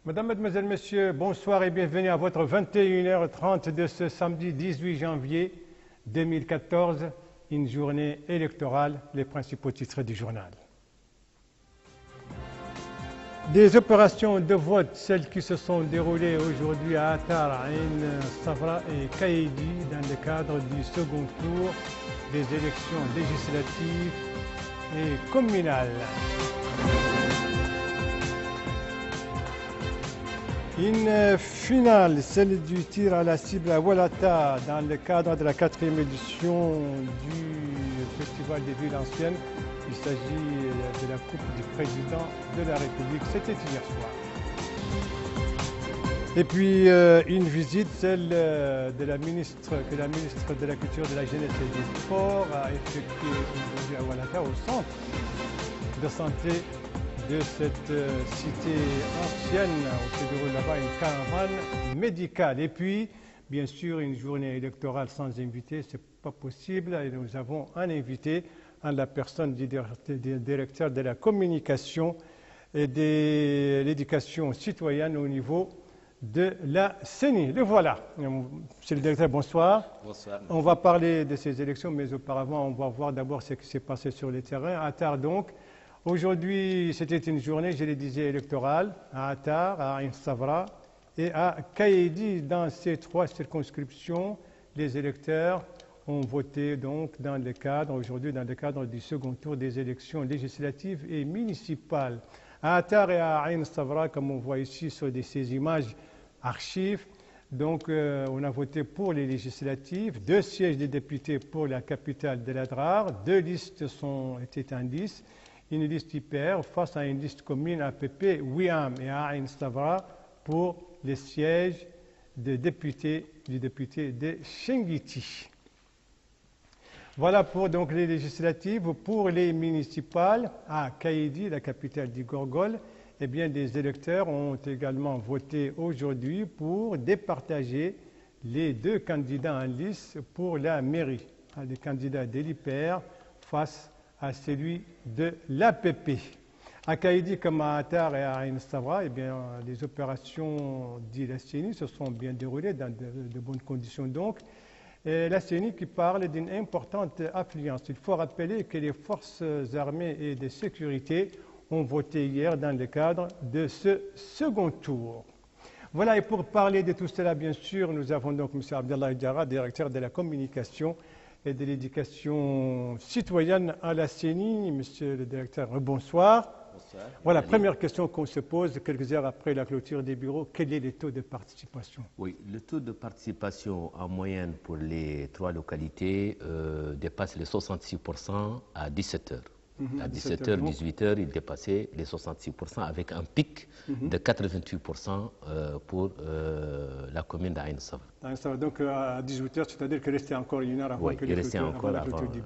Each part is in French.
Madame, Mademoiselle, Messieurs, bonsoir et bienvenue à votre 21h30 de ce samedi 18 janvier 2014, une journée électorale, les principaux titres du journal. Des opérations de vote, celles qui se sont déroulées aujourd'hui à Attar, Ain Safra et Kaïdi dans le cadre du second tour des élections législatives et communales. Une finale, celle du tir à la cible à Walata dans le cadre de la 4e édition du Festival des villes anciennes. Il s'agit de la Coupe du Président de la République. C'était hier soir. Et puis une visite, celle de la ministre de la Culture, de la Jeunesse et des Sports a effectué aujourd'hui à Walata au centre de santé de cette cité ancienne où se déroule là-bas une caravane médicale. Et puis, bien sûr, une journée électorale sans invité, ce n'est pas possible. Et nous avons un invité, en la personne du directeur de la communication et de l'éducation citoyenne au niveau de la CENI. Le voilà. Monsieur le directeur, bonsoir. Bonsoir. On va parler de ces élections, mais auparavant, on va voir d'abord ce qui s'est passé sur le terrain. Attar, donc. Aujourd'hui, c'était une journée, je le disais, électorale à Attar, à Ain Safra et à Kaïdi. Dans ces trois circonscriptions, les électeurs ont voté donc dans le cadre du second tour des élections législatives et municipales. À Attar et à Ain Safra, comme on voit ici sur ces images archives, donc on a voté pour les législatives, 2 sièges de députés pour la capitale de l'Adrar, 2 listes étaient en lice. Une liste IPR face à une liste commune APP, WIAM et Ain Safra pour les sièges du député de Chenguiti. Voilà pour donc les législatives. Pour les municipales, à Kaïdi, la capitale du Gorgol, eh bien, des électeurs ont également voté aujourd'hui pour départager les 2 candidats en lice pour la mairie. Les candidats de l'IPR face à celui de l'APP. À Kaïdi comme à Attar et à Ain Safra, eh bien, les opérations de la CENI se sont bien déroulées dans de bonnes conditions donc. Et la CENI qui parle d'une importante affluence. Il faut rappeler que les forces armées et de sécurité ont voté hier dans le cadre de ce second tour. Voilà, et pour parler de tout cela, bien sûr, nous avons donc M. Abdallah Diarra, directeur de la communication et de l'éducation citoyenne à la CENI. Monsieur le directeur, bonsoir. Bonsoir. Voilà, première question qu'on se pose quelques heures après la clôture des bureaux. Quel est le taux de participation? Oui, le taux de participation en moyenne pour les 3 localités dépasse les 66% à 17 heures. À 17h, 18h, il dépassait les 66% avec un pic de 88% pour la commune d'Ain Safra. Donc à 18h, c'est-à-dire qu'il restait encore une heure avant la clôture du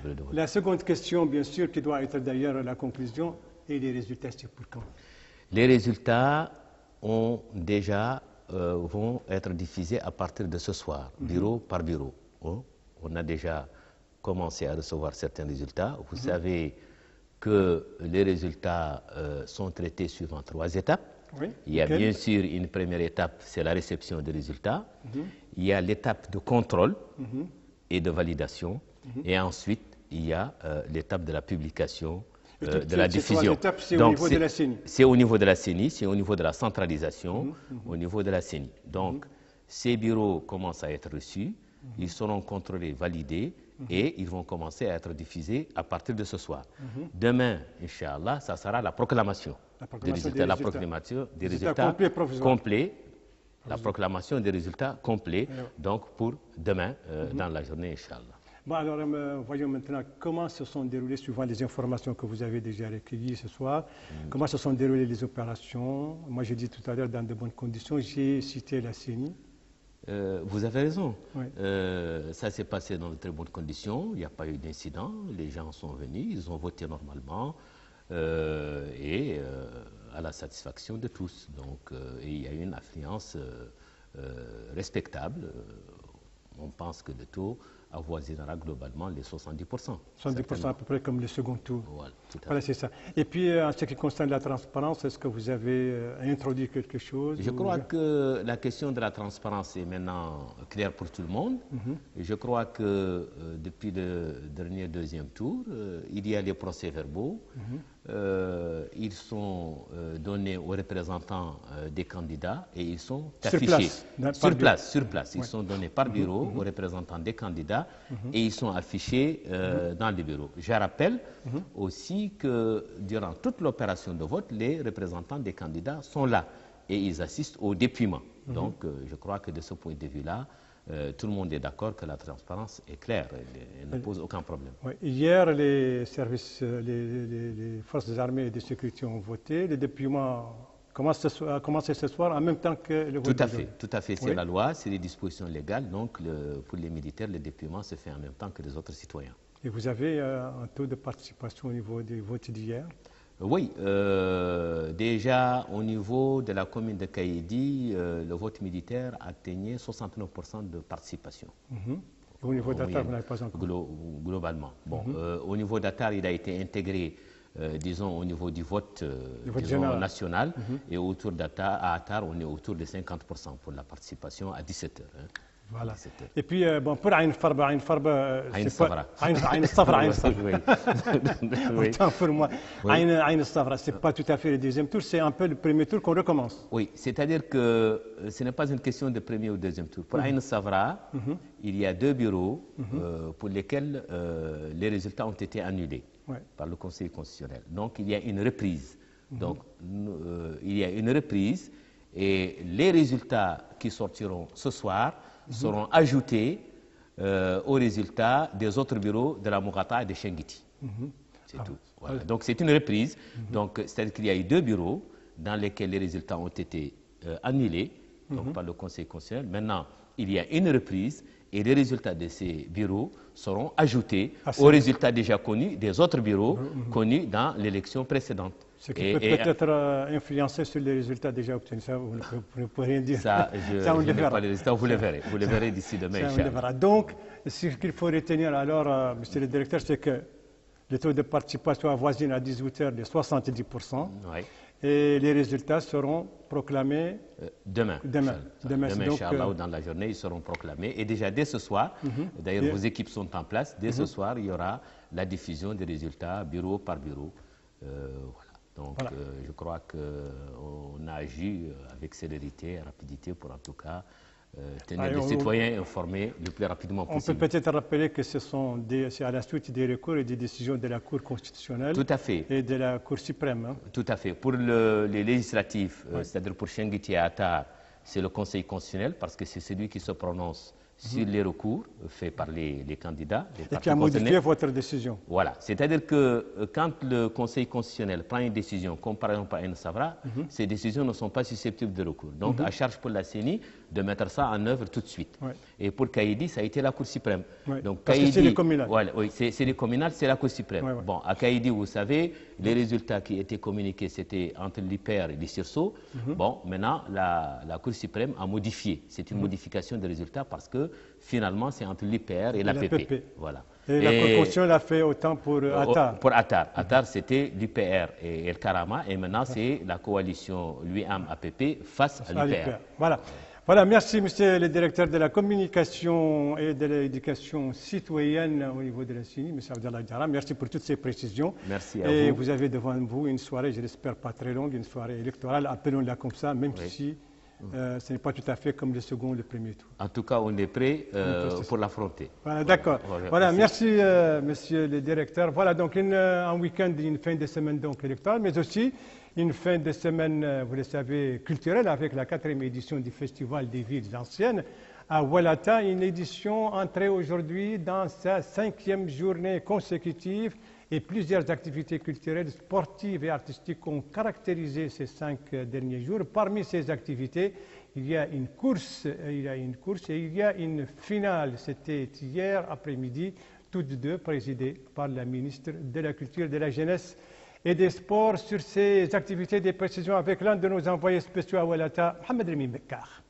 bureau. La seconde question, bien sûr, qui doit être d'ailleurs la conclusion, et les résultats, c'est pour quand? Les résultats vont être diffusés à partir de ce soir, bureau par bureau. On a déjà commencer à recevoir certains résultats. Vous savez que les résultats sont traités suivant 3 étapes. Oui. Il y a bien sûr une première étape, c'est la réception des résultats. Il y a l'étape de contrôle et de validation. Et ensuite, il y a l'étape de la publication, de la diffusion. C'est au niveau de la CENI. C'est au niveau de la CENI, c'est au niveau de la centralisation, au niveau de la CENI. Donc, ces bureaux commencent à être reçus, ils seront contrôlés, validés, et ils vont commencer à être diffusés à partir de ce soir. Demain, Inch'Allah, ça sera la proclamation des résultats complets, la proclamation des résultats complets, donc pour demain, dans la journée, Inch'Allah. Bon, alors, voyons maintenant comment se sont déroulées, suivant les informations que vous avez déjà recueillies ce soir, comment se sont déroulées les opérations. Moi, j'ai dit tout à l'heure, dans de bonnes conditions, j'ai cité la CENI. Vous avez raison. Oui. Ça s'est passé dans de très bonnes conditions. Il n'y a pas eu d'incident. Les gens sont venus, ils ont voté normalement et à la satisfaction de tous. Donc, il y a eu une affluence respectable. On pense que le taux avoisinera globalement les 70%. 70% à peu près comme le second tour. Voilà, c'est ça. Et puis, en ce qui concerne la transparence, est-ce que vous avez introduit quelque chose? Je crois que la question de la transparence est maintenant claire pour tout le monde. Et je crois que depuis le dernier deuxième tour, il y a les procès-verbaux. Ils sont donnés aux représentants des candidats et ils sont affichés sur place. Ils sont donnés par bureau aux représentants des candidats et ils sont affichés dans les bureaux. Je rappelle aussi que durant toute l'opération de vote, les représentants des candidats sont là et ils assistent au dépouillement. Donc je crois que de ce point de vue-là, tout le monde est d'accord que la transparence est claire, elle ne pose aucun problème. Oui. Hier, les services, les forces des armées et de sécurité ont voté. Le dépouillement a commencé ce soir en même temps que le vote. Tout à fait. C'est la loi, c'est les dispositions légales. Donc, pour les militaires, le dépouillement se fait en même temps que les autres citoyens. Et vous avez un taux de participation au niveau des votes d'hier? Oui, déjà au niveau de la commune de Kaïdi, le vote militaire atteignait 69% de participation. Au niveau d'Atar, vous n'avez pas encore? Globalement. Bon, au niveau d'Atar, il a été intégré, disons, au niveau du vote, national. Et autour d'Atar, on est autour de 50% pour la participation à 17h. Voilà. Et puis, bon, pour Aïn Farba, autant pour moi, Aïn Safra, ce n'est pas tout à fait le deuxième tour, c'est un peu le premier tour qu'on recommence. Oui, c'est-à-dire que ce n'est pas une question de premier ou deuxième tour. Pour Aïn Safra, il y a 2 bureaux pour lesquels les résultats ont été annulés par le Conseil constitutionnel. Donc, il y a une reprise. Donc, il y a une reprise et les résultats qui sortiront ce soir seront ajoutés aux résultats des autres bureaux de la Mourata et de Chengiti. C'est tout. Voilà. Donc c'est une reprise. Donc c'est-à-dire qu'il y a eu 2 bureaux dans lesquels les résultats ont été annulés donc, par le Conseil constitutionnel. Maintenant, il y a une reprise et les résultats de ces bureaux seront ajoutés aux résultats déjà connus des autres bureaux connus dans l'élection précédente. Ce qui peut peut-être influencer sur les résultats déjà obtenus. Ça, vous ne pouvez rien dire. Ça, je n'ai pas les résultats, vous les verrez. Vous les verrez d'ici demain. Donc, ce qu'il faut retenir alors, monsieur le directeur, c'est que le taux de participation avoisine à 18h de 70%. Et les résultats seront proclamés demain, Inch'Allah, dans la journée, ils seront proclamés. Et déjà, dès ce soir, d'ailleurs, vos équipes sont en place. Dès ce soir, il y aura la diffusion des résultats bureau par bureau. Voilà. Donc, je crois qu'on a agi avec célérité et rapidité pour, en tout cas, tenir les citoyens informés le plus rapidement possible. On peut peut-être rappeler que c'est à la suite des recours et des décisions de la Cour constitutionnelle et de la Cour suprême. Tout à fait. Pour les législatifs, c'est-à-dire pour Chengiti et Atar, c'est le Conseil constitutionnel parce que c'est celui qui se prononce sur les recours faits par les candidats. Et qui a modifié votre décision. Voilà. C'est-à-dire que quand le Conseil constitutionnel prend une décision, comme par exemple à Aïn Safra, ces décisions ne sont pas susceptibles de recours. Donc, à charge pour la CENI de mettre ça en œuvre tout de suite. Et pour Kaïdi, ça a été la Cour suprême. Donc, parce que c'est les communales. Oui, c'est les communales, c'est la Cour suprême. Bon, à Kaïdi, vous savez, les résultats qui étaient communiqués, c'était entre l'IPER et l'ICIRSO. Bon, maintenant, la Cour suprême a modifié. C'est une modification des résultats parce que finalement, c'est entre l'IPR et l'APP. Voilà. Et la Cour constitutionnelle a fait autant pour Atar. Pour Atar. Atar, c'était l'IPR et El Karama. Et maintenant, c'est la coalition LUIAM-APP face à l'IPR. Voilà, merci monsieur le directeur de la communication et de l'éducation citoyenne au niveau de la CENI, monsieur Abdallah Diarra. Merci pour toutes ces précisions. Merci à vous. Et vous avez devant vous une soirée, je l'espère pas très longue, une soirée électorale, appelons-la comme ça, même si ce n'est pas tout à fait comme le second ou le premier tour. En tout cas, on est prêt pour l'affronter. Voilà, d'accord. Voilà, merci monsieur le directeur. Voilà, donc un week-end, une fin de semaine donc électorale, mais aussi une fin de semaine, vous le savez, culturelle avec la 4e édition du Festival des villes anciennes à Oualata, une édition entrée aujourd'hui dans sa 5e journée consécutive et plusieurs activités culturelles, sportives et artistiques ont caractérisé ces 5 derniers jours. Parmi ces activités, il y a une course et il y a une finale. C'était hier après-midi, toutes deux présidées par la ministre de la Culture, de la Jeunesse et des Sports. Sur ces activités, des précisions avec l'un de nos envoyés spéciaux à Oualata, Mohamed Remi Bekkar.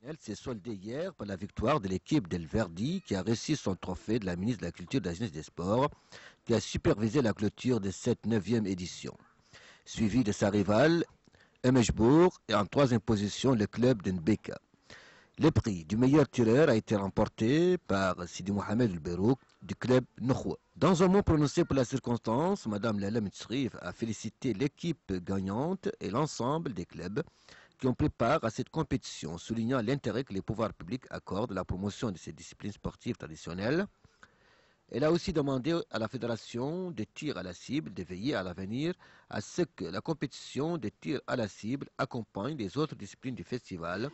Elle s'est soldée hier par la victoire de l'équipe d'El Verdi qui a reçu son trophée de la ministre de la Culture, de la Jeunesse et des Sports qui a supervisé la clôture de cette 9e édition. Suivi de sa rivale, Emeshbourg et en 3e position le club de Nbeka. Le prix du meilleur tireur a été remporté par Sidi Mohamed El Berouk du club Nokhwa. Dans un mot prononcé pour la circonstance, Mme Lala Mitsrif a félicité l'équipe gagnante et l'ensemble des clubs qui ont pris part à cette compétition, soulignant l'intérêt que les pouvoirs publics accordent à la promotion de ces disciplines sportives traditionnelles. Elle a aussi demandé à la Fédération de tir à la cible de veiller à l'avenir à ce que la compétition de tir à la cible accompagne les autres disciplines du festival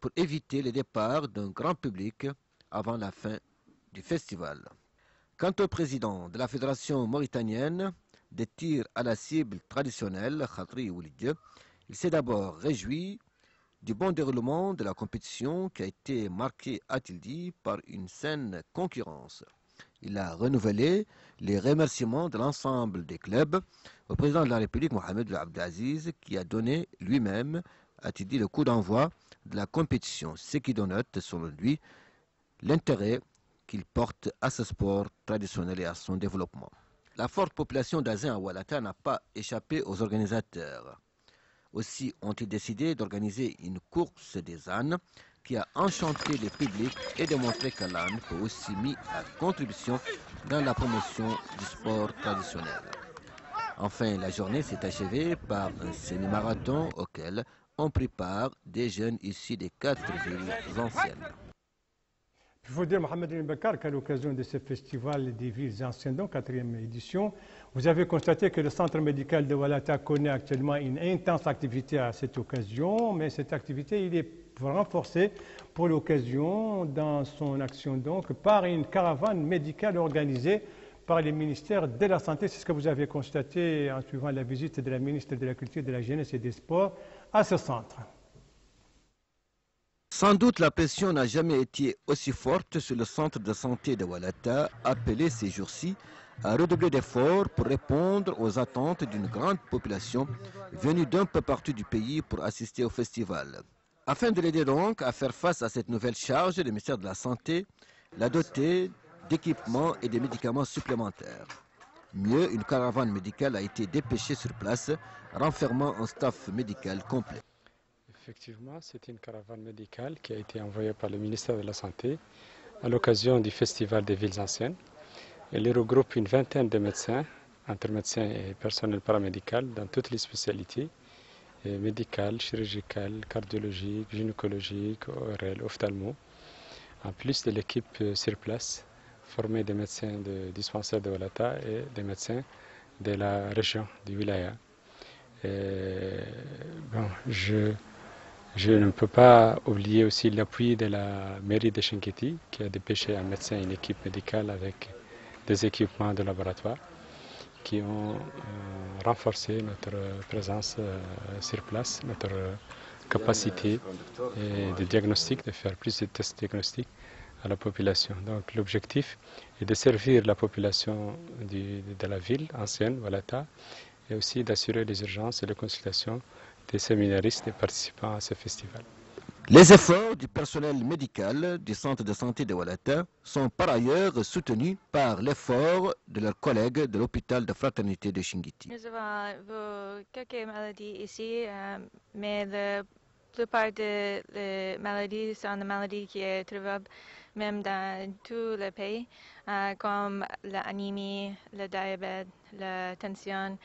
pour éviter le départ d'un grand public avant la fin du festival. Quant au président de la Fédération mauritanienne de tir à la cible traditionnelle, Khatri Oulidje, il s'est d'abord réjoui du bon déroulement de la compétition qui a été marquée, a-t-il dit, par une saine concurrence. Il a renouvelé les remerciements de l'ensemble des clubs au président de la République, Mohamed Abdelaziz, qui a donné lui-même, a-t-il dit, le coup d'envoi de la compétition, ce qui dénote, selon lui, l'intérêt qu'il porte à ce sport traditionnel et à son développement. La forte population d'Azin à Oualata n'a pas échappé aux organisateurs. Aussi ont-ils décidé d'organiser une course des ânes qui a enchanté le public et démontré que l'âne peut aussi mis à contribution dans la promotion du sport traditionnel. Enfin, la journée s'est achevée par un semi-marathon auquel ont pris part des jeunes issus des 4 villes anciennes. Il faut dire, Mohamed El Bakar, qu'à l'occasion de ce festival des villes anciennes, donc 4e édition, vous avez constaté que le centre médical de Oualata connaît actuellement une intense activité à cette occasion, mais cette activité il est renforcée pour l'occasion dans son action donc par une caravane médicale organisée par les ministères de la Santé. C'est ce que vous avez constaté en suivant la visite de la ministre de la Culture, de la Jeunesse et des Sports à ce centre. Sans doute la pression n'a jamais été aussi forte sur le centre de santé de Oualata, appelé ces jours-ci à redoubler d'efforts pour répondre aux attentes d'une grande population venue d'un peu partout du pays pour assister au festival. Afin de l'aider donc à faire face à cette nouvelle charge, le ministère de la Santé l'a doté d'équipements et de médicaments supplémentaires. Mieux, une caravane médicale a été dépêchée sur place, renfermant un staff médical complet. Effectivement, c'est une caravane médicale qui a été envoyée par le ministère de la Santé à l'occasion du Festival des villes anciennes. Elle regroupe une vingtaine de médecins, entre médecins et personnel paramédical, dans toutes les spécialités, médicales, chirurgicales, cardiologiques, gynécologiques, ORL, ophtalmo, en plus de l'équipe sur place, formée des médecins du dispensaire de Oualata et des médecins de la région du Wilaya. Je ne peux pas oublier aussi l'appui de la mairie de Chinguetti qui a dépêché un médecin et une équipe médicale avec des équipements de laboratoire qui ont renforcé notre présence sur place, notre capacité de diagnostic, de faire plus de tests diagnostiques à la population. Donc l'objectif est de servir la population de la ville ancienne, Oualata, et aussi d'assurer les urgences et les consultations des séminaristes et participants à ce festival. Les efforts du personnel médical du centre de santé de Oualata sont par ailleurs soutenus par l'effort de leurs collègues de l'hôpital de fraternité de Chinguetti. Nous avons quelques maladies ici, mais la plupart des maladies sont des maladies qui sont trouvables même dans tout le pays, comme l'anémie, le diabète, la tension,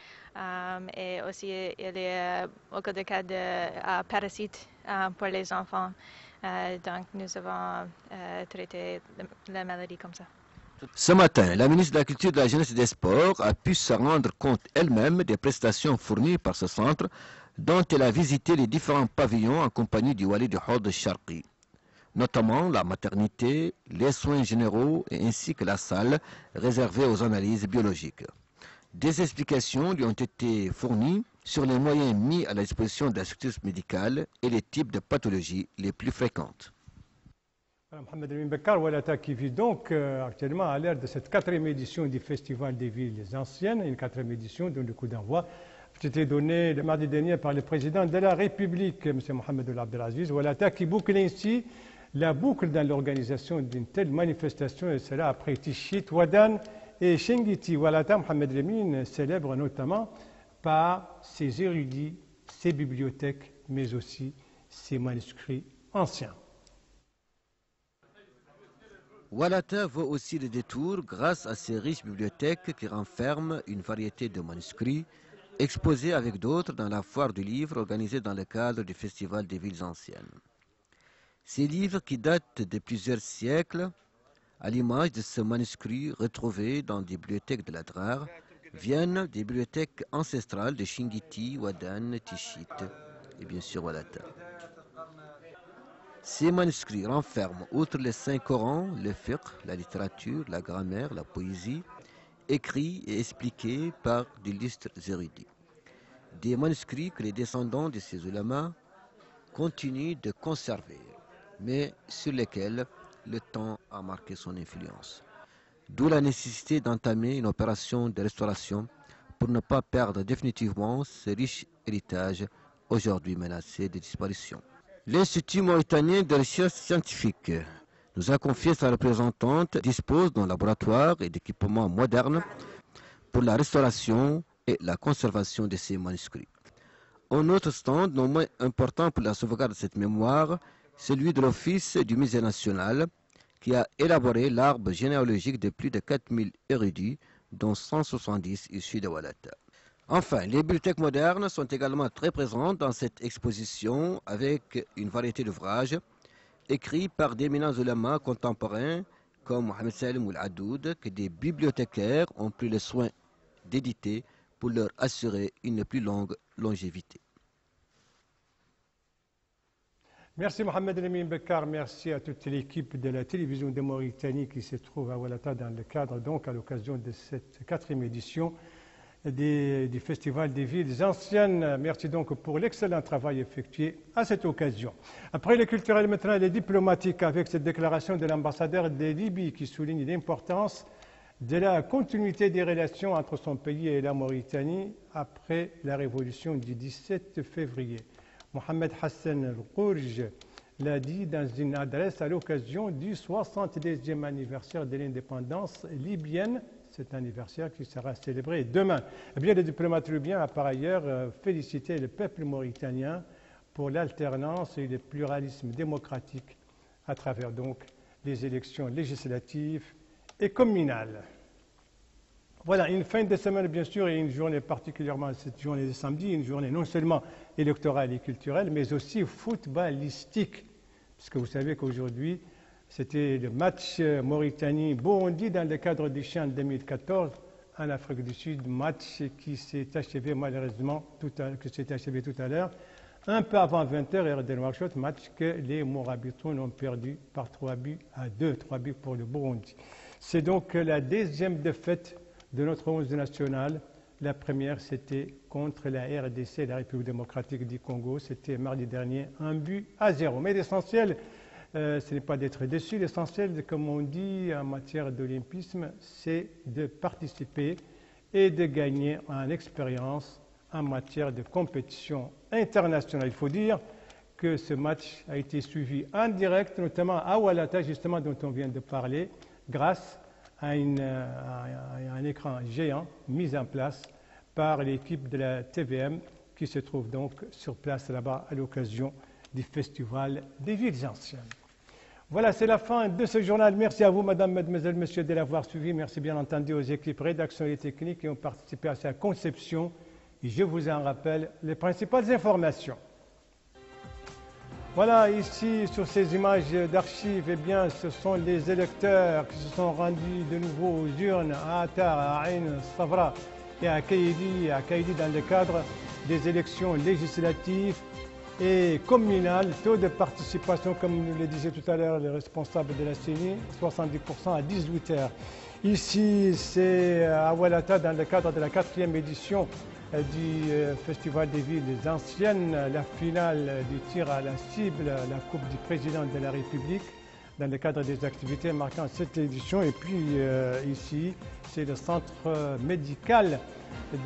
et aussi il y a beaucoup de cas de parasites pour les enfants. Donc nous avons traité la maladie comme ça. Ce matin, la ministre de la Culture, de la Jeunesse et des Sports a pu se rendre compte elle-même des prestations fournies par ce centre, dont elle a visité les différents pavillons en compagnie du Wali du Hod Sharqi, notamment la maternité, les soins généraux ainsi que la salle réservée aux analyses biologiques. Des explications lui ont été fournies sur les moyens mis à la disposition de la structure médicale et les types de pathologies les plus fréquentes. Mohamed El Bakar, Oualata qui vit donc actuellement à l'ère de cette 4e édition du Festival des villes anciennes, une 4e édition dont le coup d'envoi qui était donné le mardi dernier par le président de la République, M. Mohamed Abdelaziz Ouattara, qui boucle ainsi la boucle dans l'organisation d'une telle manifestation, et cela après Tichit, Ouadan et Chinguitti. Ouattara, Mohamed Lemine, célèbre notamment par ses érudits, ses bibliothèques, mais aussi ses manuscrits anciens. Ouattara vaut aussi le détour grâce à ses riches bibliothèques qui renferment une variété de manuscrits exposés avec d'autres dans la foire du livre organisée dans le cadre du Festival des villes anciennes. Ces livres qui datent de plusieurs siècles, à l'image de ce manuscrit retrouvé dans des bibliothèques de l'Adrar, viennent des bibliothèques ancestrales de Chinguitti, Ouadan, Tichit et bien sûr Ouattara. Ces manuscrits renferment, outre les 5 Corans, le fiqh, la littérature, la grammaire, la poésie, écrits et expliqués par d'illustres érudits. Des manuscrits que les descendants de ces ulamas continuent de conserver, mais sur lesquels le temps a marqué son influence. D'où la nécessité d'entamer une opération de restauration pour ne pas perdre définitivement ce riche héritage aujourd'hui menacé de disparition. L'Institut mauritanien de recherche scientifique nous a confié sa représentante dispose d'un laboratoire et d'équipements modernes pour la restauration et la conservation de ces manuscrits. Un autre stand, non moins important pour la sauvegarde de cette mémoire, celui de l'Office du Musée national, qui a élaboré l'arbre généalogique de plus de 4000 érudits, dont 170 issus de Ouattara. Enfin, les bibliothèques modernes sont également très présentes dans cette exposition avec une variété d'ouvrages écrits par d'éminents ulamas contemporains comme Mohamed Salim Ould Adoud, que des bibliothécaires ont pris le soin d'éditer pour leur assurer une plus longue longévité. Merci Mohamed Lemine Bekkar, merci à toute l'équipe de la télévision de Mauritanie qui se trouve à Ouattara dans le cadre, donc à l'occasion de cette 4e édition du Festival des villes anciennes. Merci donc pour l'excellent travail effectué à cette occasion. Après le culturel, maintenant les diplomatiques avec cette déclaration de l'ambassadeur de Libye qui souligne l'importance de la continuité des relations entre son pays et la Mauritanie après la révolution du 17 février. Mohamed Hassan Al-Qourj l'a dit dans une adresse à l'occasion du 70e anniversaire de l'indépendance libyenne, cet anniversaire qui sera célébré demain. Eh bien, le diplomate libyen a par ailleurs félicité le peuple mauritanien pour l'alternance et le pluralisme démocratique à travers donc les élections législatives et communales. Voilà, une fin de semaine bien sûr et une journée particulièrement, cette journée de samedi, une journée non seulement électorale et culturelle, mais aussi footballistique, puisque vous savez qu'aujourd'hui, c'était le match Mauritanie-Burundi dans le cadre du CHAN 2014 en Afrique du Sud, match qui s'est achevé malheureusement, tout à l'heure, un peu avant 20h, heure de Nouakchott, match que les Morabitoun ont perdu par 3-2, 3 buts pour le Burundi. C'est donc la deuxième défaite de notre 11 national. La première, c'était contre la RDC, la République démocratique du Congo. C'était mardi dernier, 1-0. Mais l'essentiel, ce n'est pas d'être déçu. L'essentiel, comme on dit en matière d'olympisme, c'est de participer et de gagner en expérience en matière de compétition internationale. Il faut dire que ce match a été suivi en direct, notamment à Ouattara, justement, dont on vient de parler, grâce à un écran géant mis en place par l'équipe de la TVM qui se trouve donc sur place là-bas à l'occasion du Festival des villes anciennes. Voilà, c'est la fin de ce journal. Merci à vous, Madame, Mademoiselle, Monsieur, de l'avoir suivi. Merci bien entendu aux équipes rédaction et techniques qui ont participé à sa conception. Et je vous en rappelle les principales informations. Voilà, ici, sur ces images d'archives, eh bien, ce sont les électeurs qui se sont rendus de nouveau aux urnes à Attar, à Ain Savra et à Kaïdi dans le cadre des élections législatives et communales. Taux de participation, comme nous le disait tout à l'heure le responsable de la CENI, 70% à 18h. Ici, c'est à Ouattara, dans le cadre de la 4e édition du Festival des villes anciennes, la finale du tir à la cible, la Coupe du Président de la République, dans le cadre des activités marquant cette édition. Et puis ici, c'est le centre médical,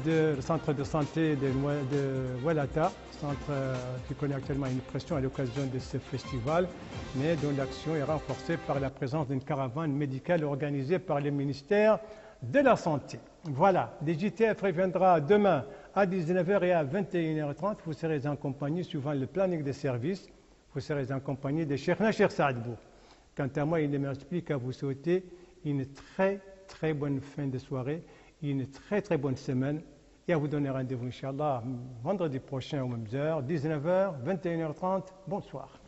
le centre de santé de Walata, centre qui connaît actuellement une pression à l'occasion de ce festival, mais dont l'action est renforcée par la présence d'une caravane médicale organisée par le ministère de la Santé. Voilà, le JTF reviendra demain à 19h et à 21h30. Vous serez en compagnie, suivant le planning des services, vous serez en compagnie de Cheikh Nasher Saadbou. Quant à moi, il ne me reste plus qu'à vous souhaiter une très bonne fin de soirée, une très bonne semaine, et à vous donner rendez-vous, Inch'Allah, vendredi prochain aux mêmes heures, 19h, 21h30. Bonsoir.